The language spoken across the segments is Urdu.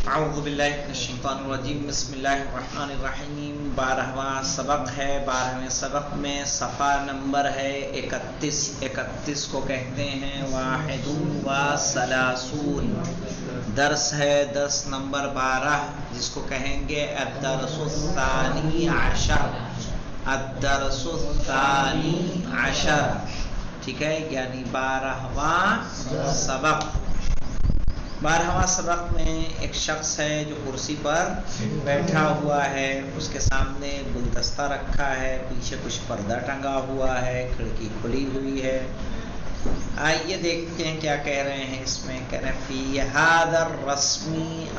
اعوذ باللہ من الشیطان الرجیم بسم اللہ الرحمن الرحیم 12واں سبق ہے۔ 12ویں سبق میں صفحہ نمبر ہے 31 کو کہتے ہیں 31 درس ہے درس نمبر 12 جس کو کہیں گے الدرس الثانی عشر، ٹھیک ہے، یعنی 12واں سبق۔ 12واں سبق میں ایک شخص ہے جو کرسی پر بیٹھا ہوا ہے، اس کے سامنے گلدستہ رکھا ہے، پیچھے کچھ پردہ ٹنگا ہوا ہے، کھڑکی کھلی ہوئی ہے۔ آئیے دیکھتے ہیں کیا کہہ رہے ہیں اس میں۔ کہہ رہے ہیں فی ھذا الرسم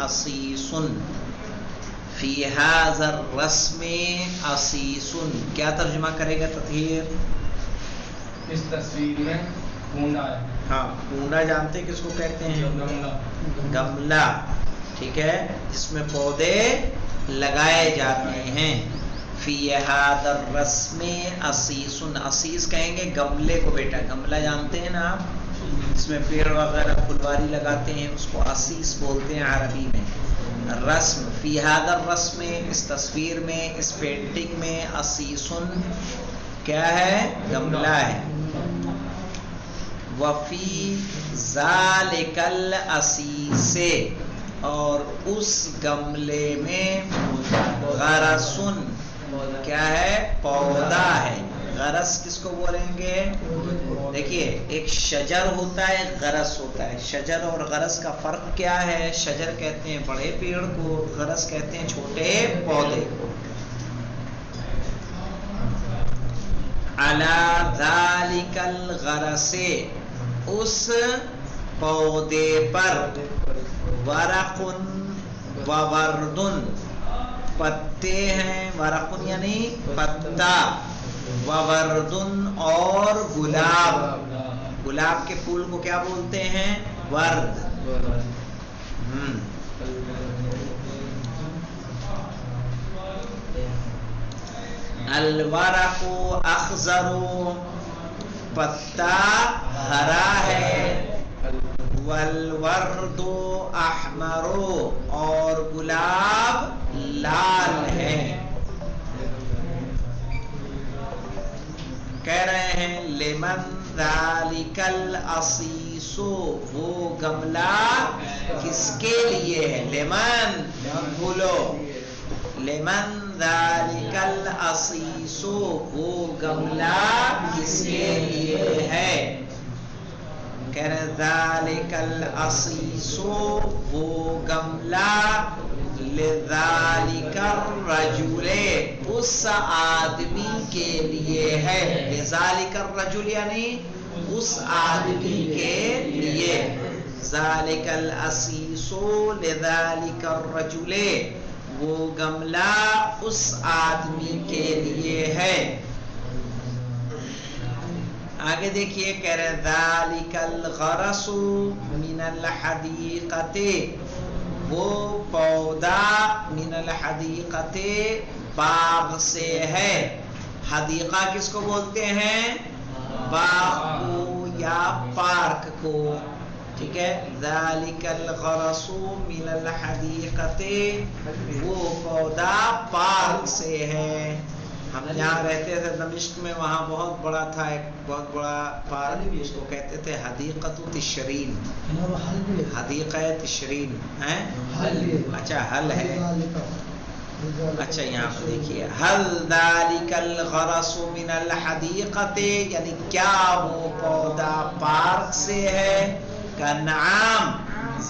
عصیص، فی ھذا الرسم عصیص، کیا ترجمہ کرے گا تطہیر؟ اس تصویر میں گونڈا ہے۔ ہاں، گونڈا جانتے کس کو کہتے ہیں؟ گملہ، ٹھیک ہے، جس میں پودے لگائے جاتے ہیں۔ فی ھذا الرسم عصیص، عصیص کہیں گے گملے کو، بیٹا گملہ جانتے ہیں نا آپ، اس میں پیڑ وغیرہ پھلواری لگاتے ہیں، اس کو عصیص بولتے ہیں عربی میں۔ رسم، فی ھذا الرسم، اس تصویر میں، اس پینٹنگ میں، عصیص کیا ہے؟ گملہ ہے۔ وفی ذالک العصیص، اور اس گملے میں غرسن، کیا ہے؟ پودا ہے۔ غرس کس کو بولیں گے؟ دیکھیے، ایک شجر ہوتا ہے، غرس ہوتا ہے۔ شجر اور غرس کا فرق کیا ہے؟ شجر کہتے ہیں بڑے پیڑ کو، غرس کہتے ہیں چھوٹے پودے کو۔ علی ذالک الغرس، اس پودے پر، ورق وورد، پتے ہیں، ورق یعنی پتا، وورد اور گلاب، گلاب کے پھول کو کیا بولتے ہیں؟ ورد۔ الورق اخضر، پتا ہرا ہے، والورد احمر، اور گلاب لال ہے۔ کہہ رہے ہیں لمن ذالک العصیص، وہ گملہ کس کے لیے ہے؟ لمن، بولو، لمن ذالک العصیص، وہ گملہ کس کے لیے ہے؟ کہہ رہے ذالک العصیص، وہ گملہ، لذالک الرجل، اس آدمی کے لیے ہے۔ لذالک الرجل یعنی اس آدمی کے لیے۔ ذالک العصیص لذالک الرجل، وہ گملہ اس آدمی کے لیے ہے۔ آگے دیکھیے، کہہ رہے ذالک الغرس من الحدیقۃ، وہ پودا من الحدیقۃ، باغ سے ہے۔ حدیقہ کس کو بولتے ہیں؟ باغ کو یا پارک کو، ٹھیک ہے۔ ذالک الغرس من الحدیقۃ، وہ پودا پارک سے ہے۔ ہم جہاں رہتے تھے دمشق میں، وہاں بہت بڑا تھا، ایک بہت بڑا پارک، اس کو کہتے تھے حدیقۃ تشرین، حدیقہ تشرین ہے۔ اچھا، حل ہے، اچھا یہاں پہ دیکھیے، حل ذالک الغرس من الحدیقۃ، یعنی کیا وہ پودا پارک سے ہے؟ کہ نعم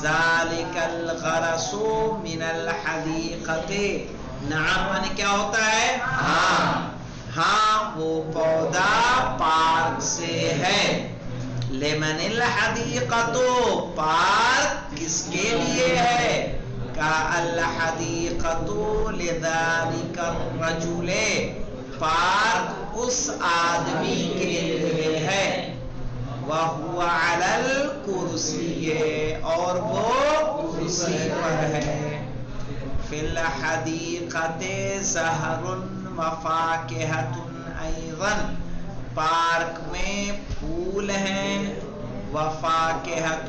ذالک الغرس من الحدیقۃ، نعم یعنی کیا ہوتا ہے؟ ہاں، ہاں وہ پودا پارک سے ہے۔ لمن الحدیقۃ، پارک کس کے لیے ہے؟ کہ الحدیقۃ لذالک الرجل، پارک اس آدمی کے لیے ہے۔ وَهُوَ عَلَى الْكُرْسِيِّ، اور وہ کرسی پر ہے۔ فِي الْحَدِيقَةِ زَهْرٌ وَفَاكِهَةٌ أَيْضًا، پارک میں پھول ہیں، وَفَاكِهَةٌ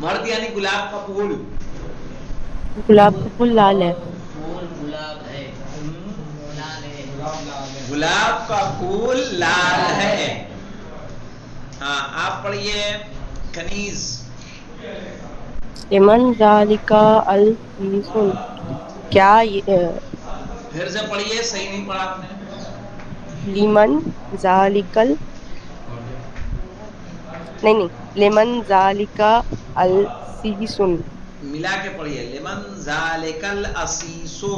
مرد یعنی گلاب کا پھول. گلاب کا پھول لال ہے. پھول گلاب ہے. لال ہے. گلاب کا پھول لال ہے. ہاں آپ پڑھیے کنیز. لمن ذالک الخیسن، کیا پھر سے پڑھیے، صحیح نہیں پڑھا آپ نے. لمن ذالک نہیں لمن ذالک الخیسن. ملا کے پڑھیے، لمن ذالک العسیسو.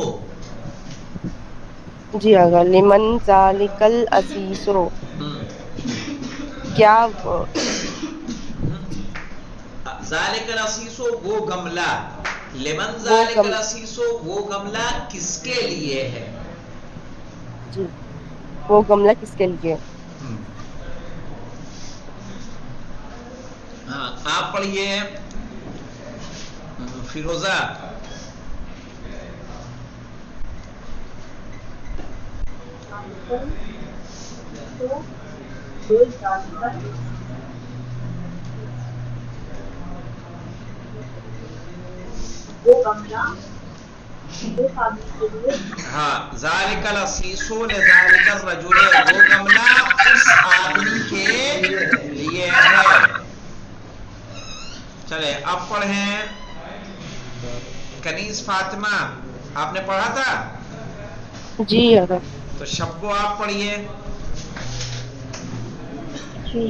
جی آگا لمن ذالک العسیسو، کیا ذالک العسیسو وہ گملہ. لمن وہ ذالک العسیسو وہ گملہ کس کے لیے ہے. جی وہ گملہ کس کے لیے. ہاں آپ پڑھیے فیروزہ. ہاں ذالک العسیسو لذالک الرجل، وہ گملہ اس آدمی کے لیے ہے. چلے اب پڑھیں کنیز فاطمہ. آپ نے پڑھا تھا جی آگا. تو شبو آپ پڑھیے. جی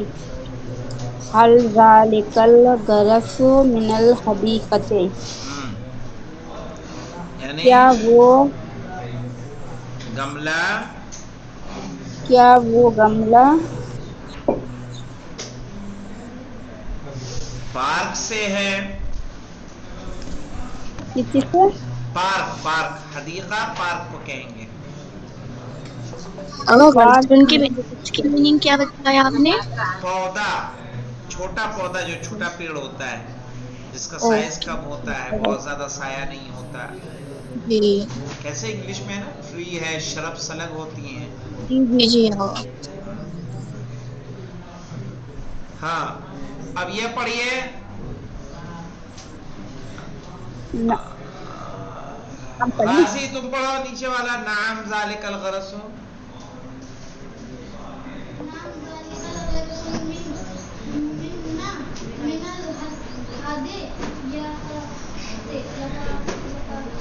حل ذالک الغرس من الحدیقۃ، یعنی کیا وہ گملہ پارک سے ہے. کسی سے پارک حدیقہ پارک کو کہیں گے. پارک اس کی میننگ کیا بتایا آپ نے؟ پودا، چھوٹا پودا جو چھوٹا پیڑ ہوتا ہے جس کا سائز کم ہوتا ہے، بہت زیادہ سایہ نہیں ہوتا. جی کیسے انگلش میں نا ٹری ہے، شرب سلگ ہوتی ہیں. جی ہاں. ہاں اب یہ پڑھیے غازی، تم پڑھو نیچے والا. نعم ذالک الغرس.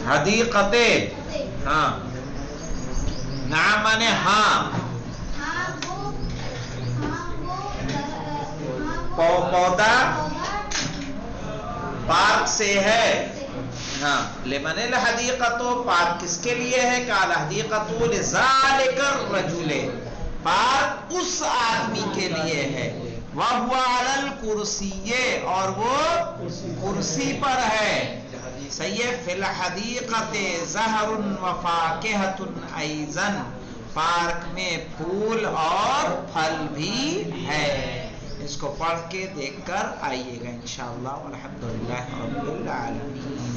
حدیقتے. ہاں نعم مانے ہاں، پودا پارک سے ہے. ہاں لمن الحدیقۃ، پارک کس کے لیے ہے. قال الحدیقۃ لذالک الرجل، پارک اس آدمی کے لیے ہے. وَهُوَ عَلَى الْكُرْسِيِّ، اور وہ کرسی پر ہے. صحیح ہے. فِي الْحَدِيقَةِ زَهْرٌ وَفَاكِهَةٌ أَيْضًا، پارک میں پھول اور پھل بھی ہے. اس کو پڑھ کے دیکھ کر آئیے گا انشاءاللہ. والحمدللہ رب العالمین.